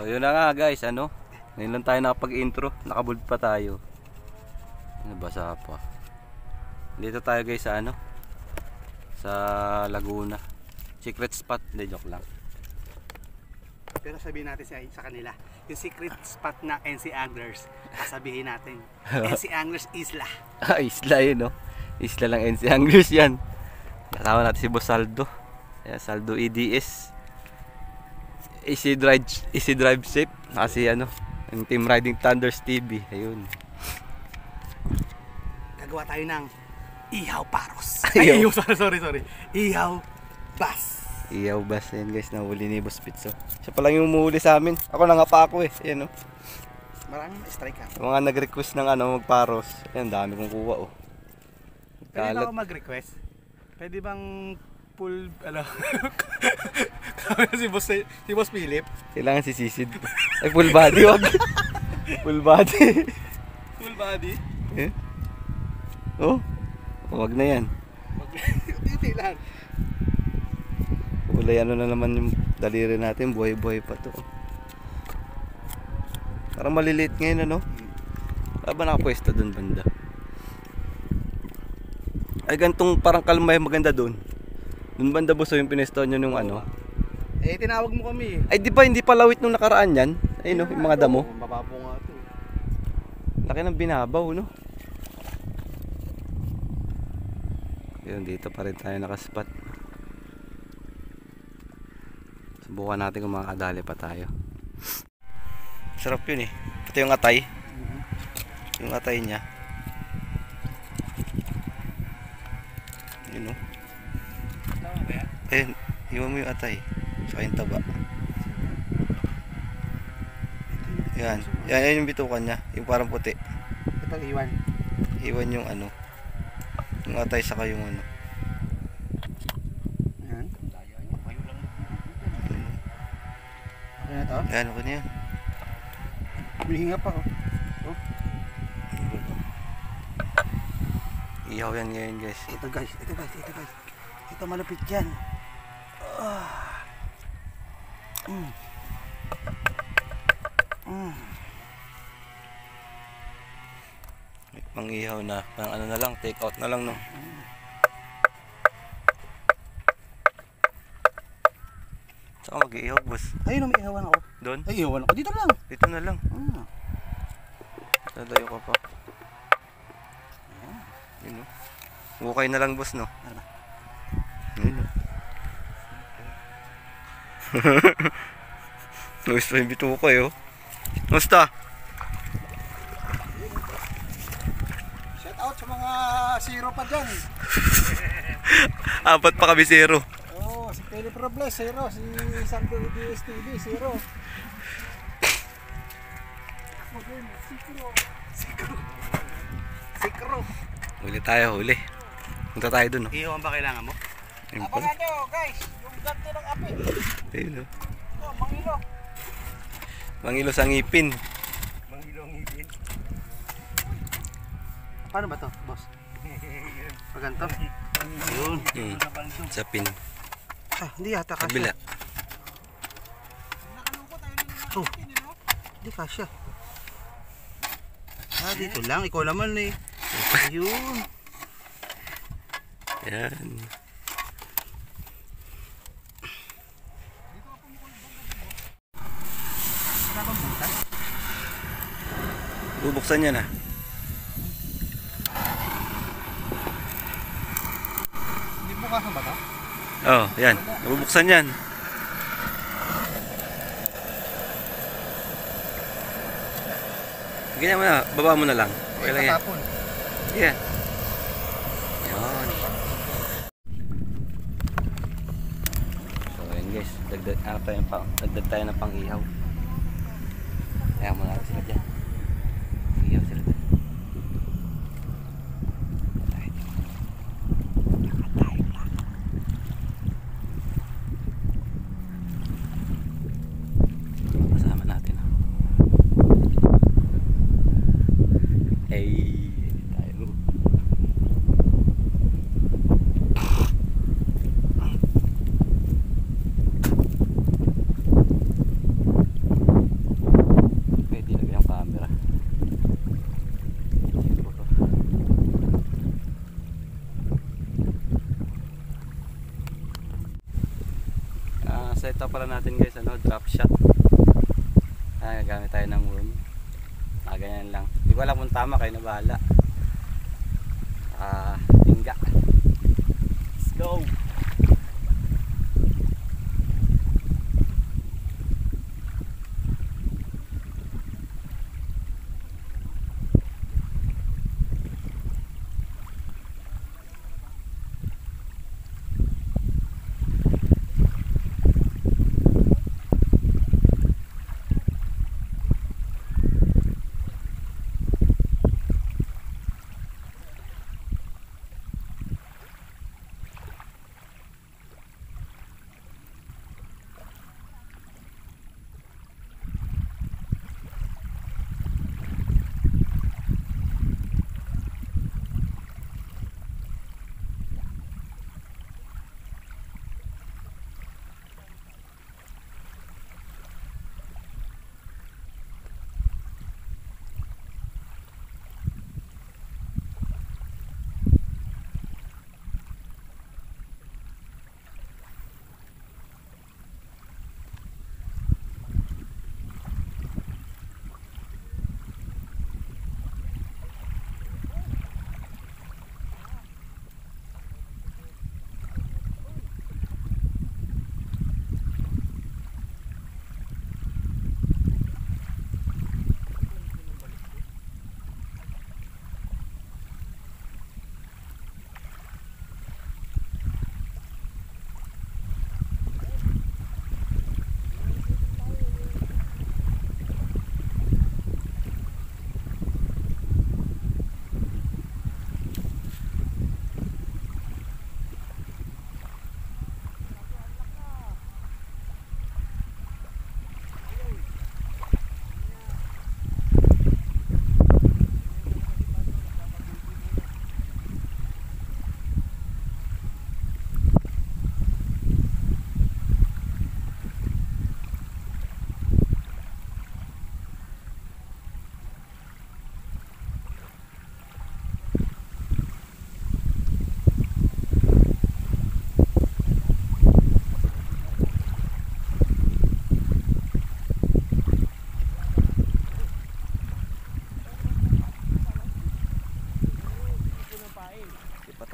So yun na nga guys, ano? Ngayon lang tayo nakapag-intro, nakabuld pa tayo. Nabasa pa. Dito tayo guys sa ano? Sa Laguna. Secret spot, hindi joke lang. Pero sabihin natin sa kanila, yung secret spot na NC Anglers, sasabihin natin, NC Anglers Isla. Isla yun, no? Isla lang NC Anglers yan. Kasama natin si Boss Saldo. Ayan, Saldo EDS. Easy drive safe. Kasi ano, yung Team Riding Thunders TV. Ayun. Gagawa tayo ng Ihaw Paros. Ay, sorry. Ihaw Bass. Ihaw Bass. Ayan guys, nahuli ni Boss Pizzo. Siya pa lang yung umuhuli sa amin. Ako nangapa ako eh. Ayan, no? Maraming strike ka. Yung mga nag-request ng ano, magparos. Ayan, dami kong kuha, oh. Pwede na ako mag-request? Pwede bang full, ano, si Boss Philip? Kailangan sisisid. Ay, full body, wag. Full body. Full body? Eh? Oh, wag na yan. Hindi lang. Kulay ano na naman yung daliri natin, buhay-buhay pa to. Parang maliliit ngayon, ano? Wala ba nakapwesto dun banda? Ay, gantong parang kalmay maganda dun. Dun banda boss, yung pinesto nyo nung ano. Eh, tinawag mo kami. Ay, di ba hindi palawit nung nakaraan yan? Ay, no, yung mga damo. Mababaw nga ito. Laki ng binabaw, no? Yun, dito pa rin tayo nakaspat. Subukan natin kung makakadali pa tayo. Sarap yun eh. Ito yung atay. Yung atay niya. Yun, no? Ayun, iwan mo yung atay. Saka yung taba. Yan. Yan yung bitukan niya. Yung parang puti. Ito iwan. Iwan yung ano. Yung atay saka yung ano. Yan. Okay na to? Yan, okay na yan. Humihinga pa oh. Ihaw yan ngayon guys. Ito guys. Ito malapit yan. Pang ihaw na. Pang ano na lang, take out na lang, no. Saka mag-ihaw boss. Ayun, may ihawan ako. Doon? Ay, ihawan ako. Dito lang. Dito na lang. Nalayo ka pa. Yun, no. Bukay na lang boss, no. Yun, no. Gusto yung bituko eh, oh. Musta? Shout out sa mga zero pa dyan. Apat pa kami zero. Oo, si Philip Robles, zero. Si Santo DSTV, zero. Sikro. Huli tayo, huli. Punta tayo dun, no. Ihawan ba kailangan mo? Ayun pa. Abangan nyo guys, yung ganti ng api. Ayun, no. Oh, mangilo. Mangilo sa ngipin. Mangilo ang ngipin. Paano ba to, boss? Paganto? Yun. Sa pin. Ah, hindi yata kasya. Kabila. Oh, hindi kasya. Ah, dito lang. Ikaw naman eh. Ayun. Yan. Bubuksan niya na. Hindi bukasan ba ito? Oh, yan. Bubuksan yan. Ganyan mo na. Baba mo na lang. Okay lang yan. Yan. Yan. So, yan guys. Dagdag tayo ng pang-ihaw. Kaya mo natin sila dyan. Ihaw sila dyan. Kasama natin. Hey, tayo. Kalimutan pala natin guys, ano, drop shot. Gagamit tayo ng worm. Ganyan lang. Hindi ko alam kung tama, kayo na bahala. Tingga. Let's go!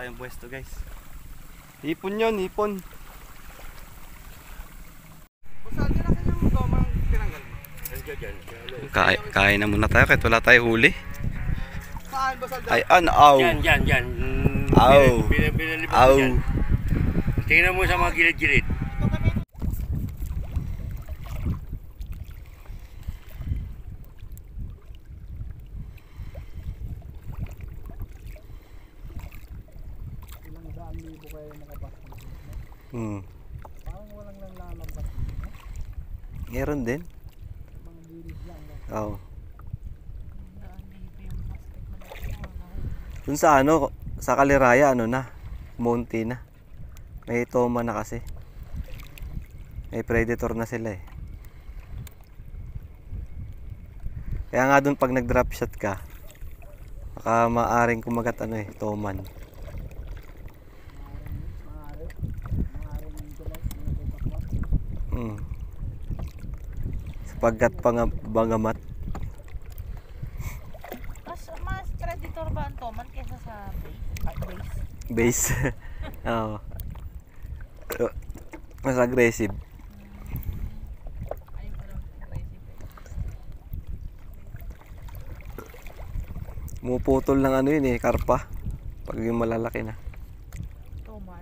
Tayong pwesto guys. Hipon yun, hipon. Saan ka na kanyang domang tinanggal mo? Kain na muna tayo kahit wala tayo huli. Saan ba Saldo? Ay, aw. Yan. Aw. Binalibot Aw. yan. Tingnan mo sa mga gilid-gilid. Parang walang nalalampas dito. Meron din. Mga bilis lang. Oo. Dun sa ano, sa Kaliraya, ano na, Monte na. May toma na kasi. May predator na sila eh. Kaya nga dun pag nag-drop shot ka, baka maaring kumagat ano eh, toman. Sapagkat bangamat. Mas predator ba ang toman kaysa sa base? Base. Oo. Mas aggressive. Ayun pa lang aggressive. Muputol ng ano yun eh, karpa. Pag yung malalaki na. Toman?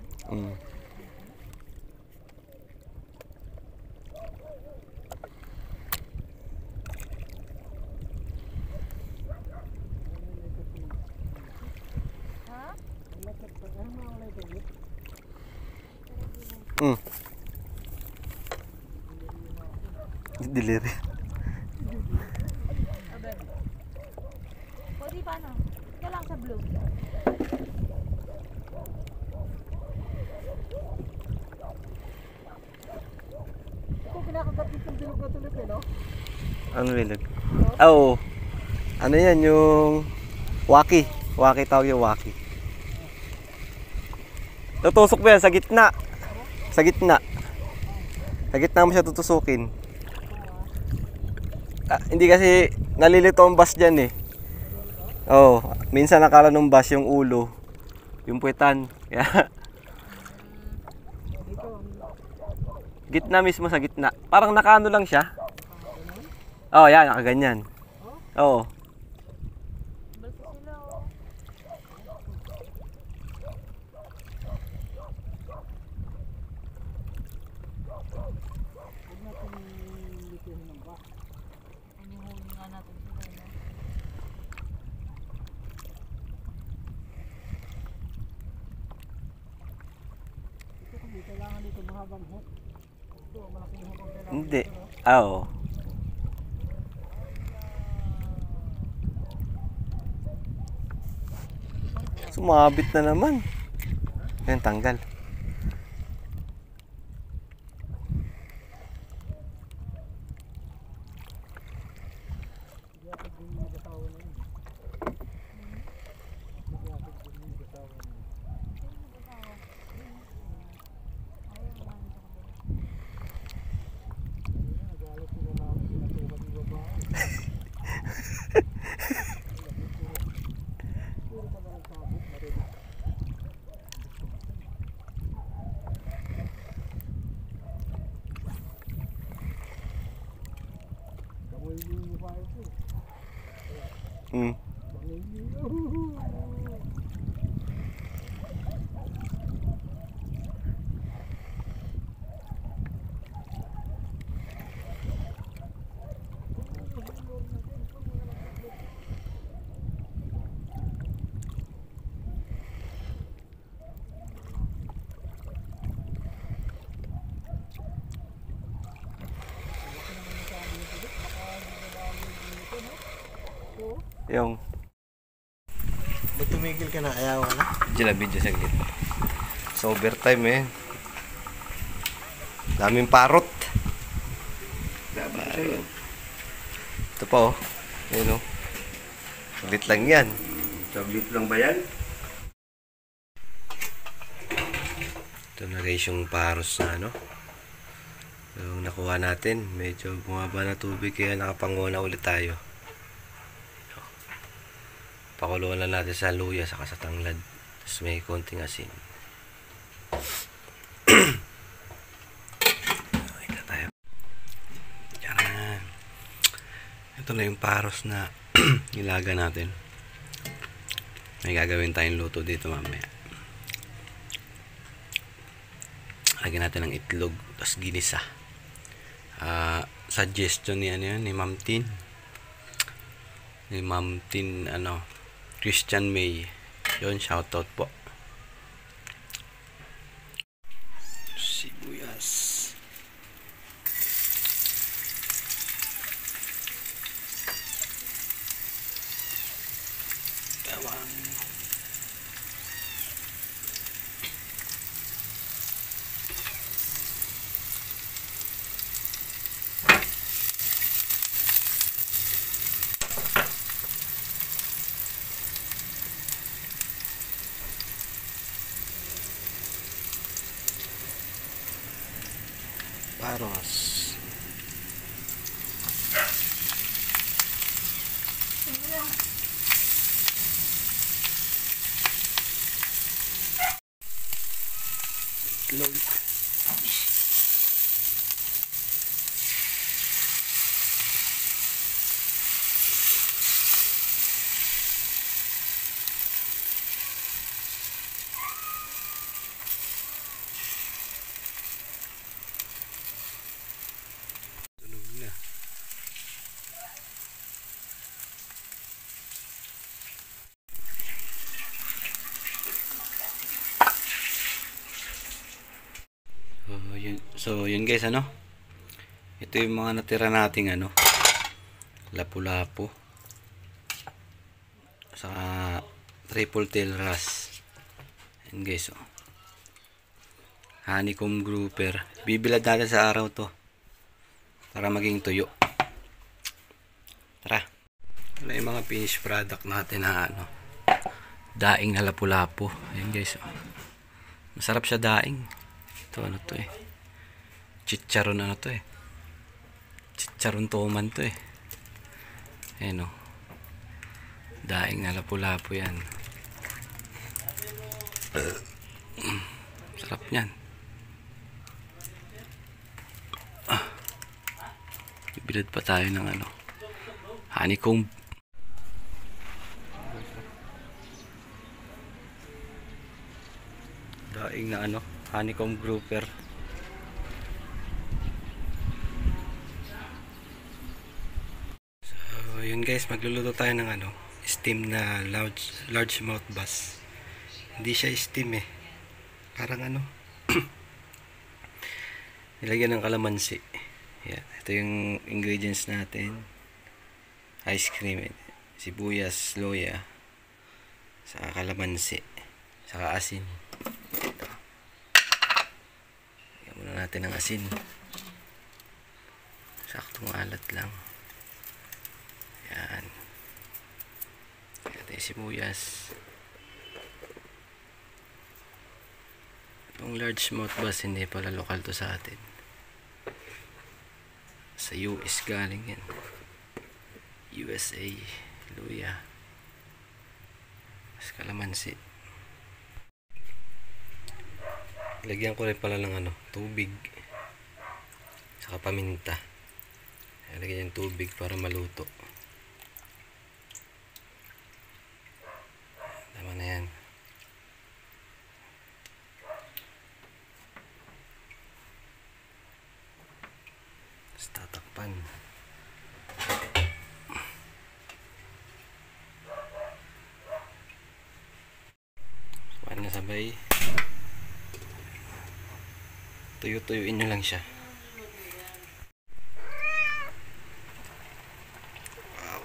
Diliri. O di paano? Ika lang sa blue. Ito kinakagat yung bilog na tulip eh, no? Ano bilog? Oo. Ano yan yung waki. Waki tawag yung waki. Tutusok mo yan sa gitna. Sa gitna. Sa gitna mo siya tutusukin. Hindi kasi nalilito ang bass dyan eh. Oo, minsan nakala ng bass yung ulo, yung puwetan. Kaya gitna mismo, sa gitna. Parang nakaano lang siya. Oo, yan, nakaganyan. Oo. Balsa sila oh. Hinihuli nga natin sila, no? Hindi. Oo. Sumabit na naman. Yan, tanggal. Mm. Yung Ba't tumigil ka na? Ayaw ka na? video saglit. So overtime eh. Daming parot. Ito pa oh. Ayun oh. Saglit lang yan. Sablit lang ba yan? Ito na guys yung paros na ano. Yung nakuha natin. Medyo bumaba na tubig kaya nakapanguha na ulit tayo. Pakuluan lang natin sa luya saka sa tanglad. Tapos may konting asin. Wait na tayo. Yan. Ito na yung paros na nilaga natin. May gagawin tayong luto dito mamaya. Lagyan natin ng itlog. Tapos ginisa. Suggestion ni ano yan, ni Ma'am Tin. Ni Ma'am Tin ano, Christian May. Yun, shoutout po. Sibuyas. Bawang. Paros. Itlog. Tunog na. So yun guys, ano, ito yung mga natira nating ano, lapu-lapu saka triple tail wrasse. Yan guys, oh, honeycomb grouper. Bibilad natin sa araw to para maging tuyo. Tara. Ano yung mga finished product natin na ano, daing na lapu-lapu. Yan guys, oh, masarap siya daing. Ito ano to eh, Chicharon ano to eh. Chicharon toman to eh. Ayan o. Daing na lapu-lapu yan. Sarap yan. Bibilad pa tayo ng ano, honeycomb. Daing na ano, honeycomb grouper. So yun guys, magluluto tayo ng ano, steam na largemouth bass. Hindi siya steam eh, parang ano nilagyan ng kalamansi. Yan, ito yung ingredients natin: ice cream, sibuyas, loya, saka kalamansi, saka asin. Lagyan muna natin ng asin, saktong alat lang. Yan, ito yung sibuyas. Itong largemouth bass hindi pala lokal to sa atin, sa US galing yan. USA. Luya, mas kalamansi. Lagyan ko rin pala ng ano, tubig saka paminta. Lagyan yung tubig para maluto. Tama na yan. Tapos tatakpan. Paano na sabay? Tuyo-tuyuin nyo lang siya. Wow.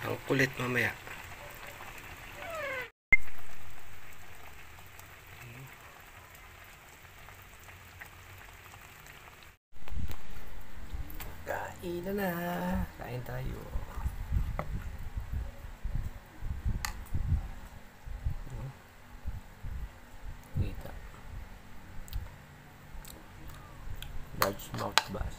Ang kulit mamaya. Kain na. Kain tayo. Kita. Largemouth bass.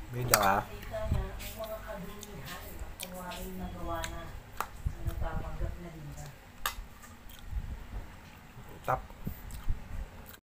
Bida ka.